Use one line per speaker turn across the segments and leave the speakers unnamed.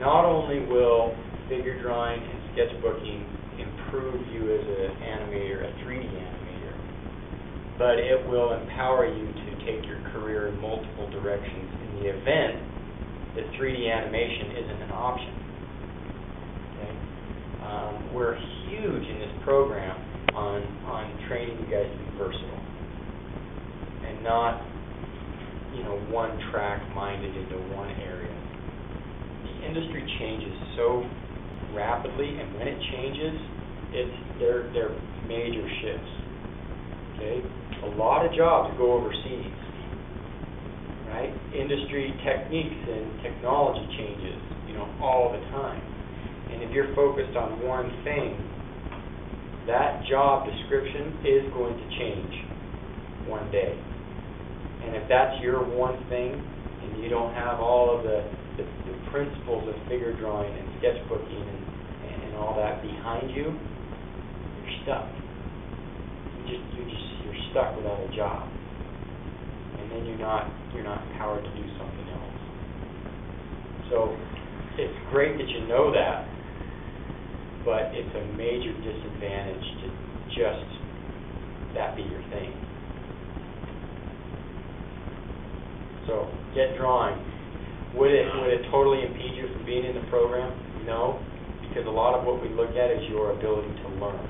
not only will figure drawing and sketchbooking improve you as an animator, a 3D animator, but it will empower you to take your career in multiple directions in the event that 3D animation isn't an option. Okay? We're huge in this program on training you guys to be versatile and not, one-track minded into one area. The industry changes so rapidly, and when it changes, they're major shifts. Okay, a lot of jobs go overseas, right? Industry techniques and technology changes, all the time. And if you're focused on one thing, that job description is going to change one day. And if that's your one thing, and you don't have all of the principles of figure drawing and sketchbooking and all that behind you, you're stuck. You're stuck without a job, and then you're not empowered to do something else. So it's great that you know that, but it's a major disadvantage to just that be your thing. So get drawing. Would it totally impede you from being in the program? No, because a lot of what we look at is your ability to learn,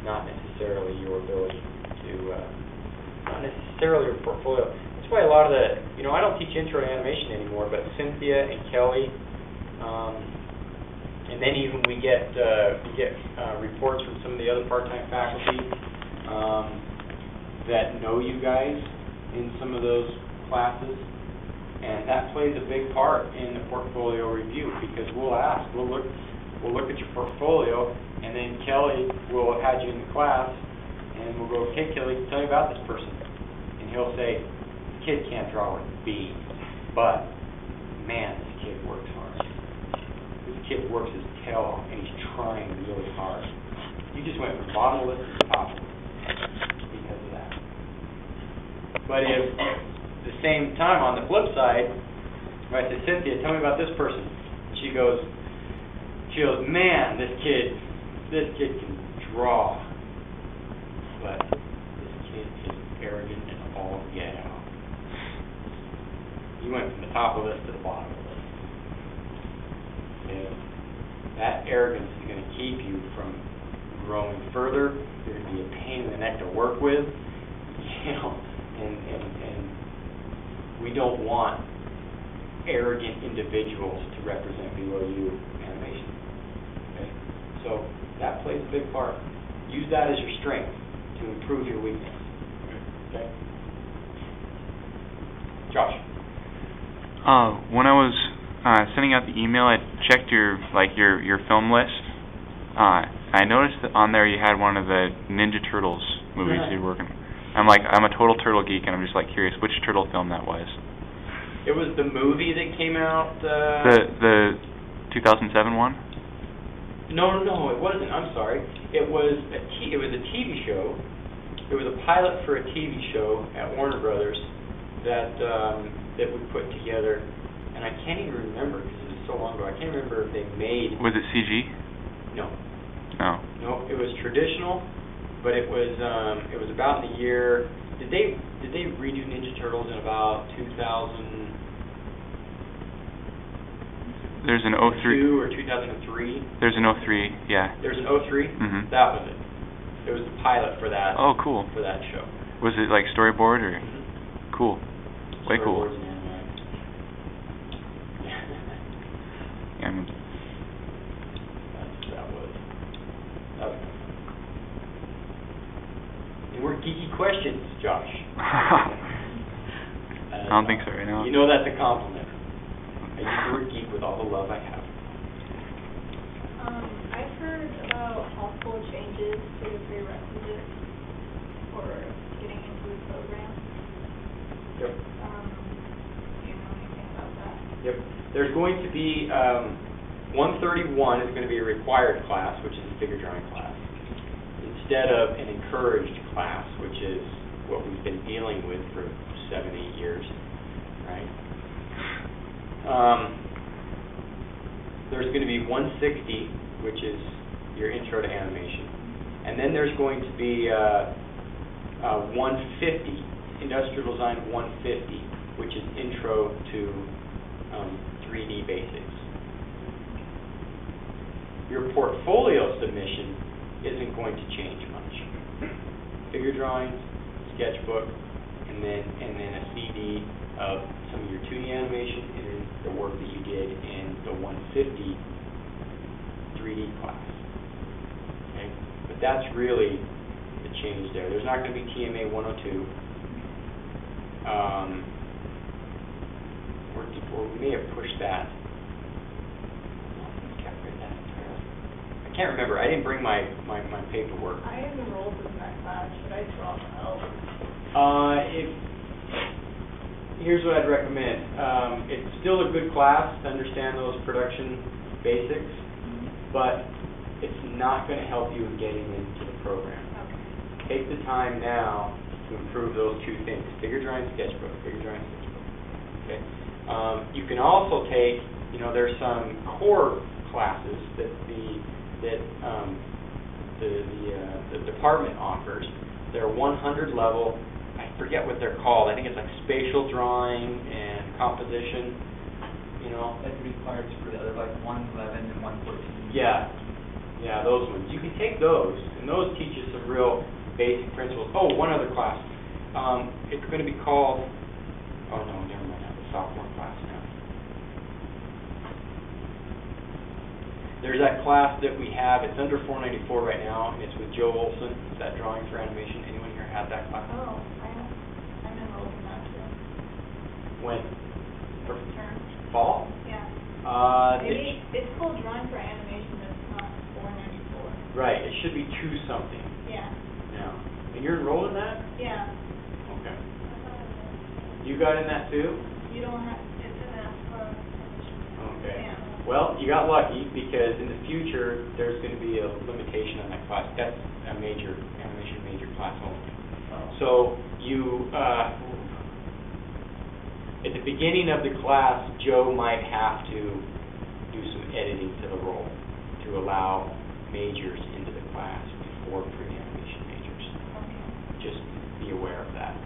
not necessarily your ability to, not necessarily your portfolio. That's why a lot of the, I don't teach intro to animation anymore, but Cynthia and Kelly, and then even we get reports from some of the other part-time faculty that know you guys in some of those classes, and that plays a big part in the portfolio review, because we'll look at your portfolio, and then Kelly will add you in the class, and we'll go, okay, Kelly, tell me about this person. And he'll say, the kid can't draw with B, but man, this kid works hard. This kid works his tail off, and he's trying really hard. You just went from bottom of the list to top of the list because of that. But if at the same time, on the flip side, if I say, Cynthia, tell me about this person, she goes, man, this kid can draw, but this kid is arrogant and all get out. You went from the top of the list to the bottom of the list. And that arrogance is going to keep you from growing further. You're going to be a pain in the neck to work with, and we don't want arrogant individuals to represent BYU Animation. Okay? So that plays a big part. Use that as your strength to improve your weakness. Okay? Josh.
When I was sending out the email, I checked your film list. I noticed that on there you had one of the Ninja Turtles movies you're working on. I'm a total turtle geek, and I'm just curious which turtle film that was.
It was the movie that came out.
The 2007 one.
No, it wasn't. I'm sorry. It was a TV show. It was a pilot for a TV show at Warner Brothers that we put together, and I can't even remember because it was so long ago. I can't remember if they made.
Was it CG?
No.
No.
No, it was traditional. But it was about the year. Did they redo Ninja Turtles in about 2000?
There's an 03
or 2003.
There's an 03, yeah.
There's an 03.
Mm-hmm.
That was it. It was the pilot for that.
Oh, cool.
For that show.
Was it storyboard or?
Mm-hmm.
Cool. Way cool. Yeah.
That was. And we're geeky questions, Josh.
I don't think so right now.
You know that's a compliment. I use the word geek with all the love I have.
I've heard about possible changes to the prerequisites for getting into the program.
Yep.
Do you know anything about that?
Yep. There's going to be 131 is going to be a required class, which is a figure drawing class, instead of an encouraged class, which is what we've been dealing with for 7-8 years, right? there's going to be 160, which is your intro to animation. And then there's going to be 150, industrial design 150, which is intro to 3D basics. Your portfolio submission isn't going to change much. Figure drawings, sketchbook, and then a CD of some of your 2D animation and then the work that you did in the 150 3D class. Okay? But that's really the change there. There's not going to be TMA 102. Or we may have pushed that. I can't remember. I didn't bring my paperwork.
I am enrolled in that class. Should I drop out?
Here's what I'd recommend. It's still a good class to understand those production basics, but it's not going to help you in getting into the program.
Okay.
Take the time now to improve those two things: figure drawing, sketchbook, figure drawing, sketchbook. Okay. You can also take, there's some core classes that the department offers. They're 100 level. I forget what they're called. I think it's like spatial drawing and composition.
That's required for the other, like 111 and 114.
Yeah, those ones. You can take those, and those teach you some real basic principles. Oh, one other class. It's going to be called. Oh no, never mind. That's a sophomore class now. There's that class that we have. It's under 494 right now, and it's with Joe Olson. It's that drawing for animation. Anyone here had that class?
Oh, I'm enrolled in that too.
When?
Term.
Fall?
Yeah.
Maybe
it's called drawing for animation, but it's not 494.
Right. It should be 2 something.
Yeah.
Yeah. And you're enrolled in that?
Yeah.
Okay. You got in that too?
You don't have, it's an ASPA.
Okay.
Yeah.
Well, you got lucky because in the future there's going to be a limitation on that class. That's a animation major class only. So you, at the beginning of the class, Joe might have to do some editing to the role to allow majors into the class before pre-animation majors.
Okay.
Just be aware of that.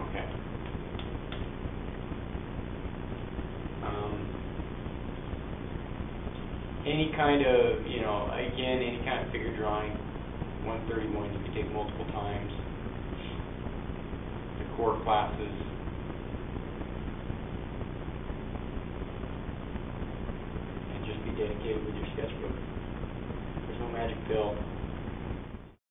Okay. Any kind of, again, any kind of figure drawing, 131, you can take multiple times. The core classes. And just be dedicated with your sketchbook. There's no magic pill.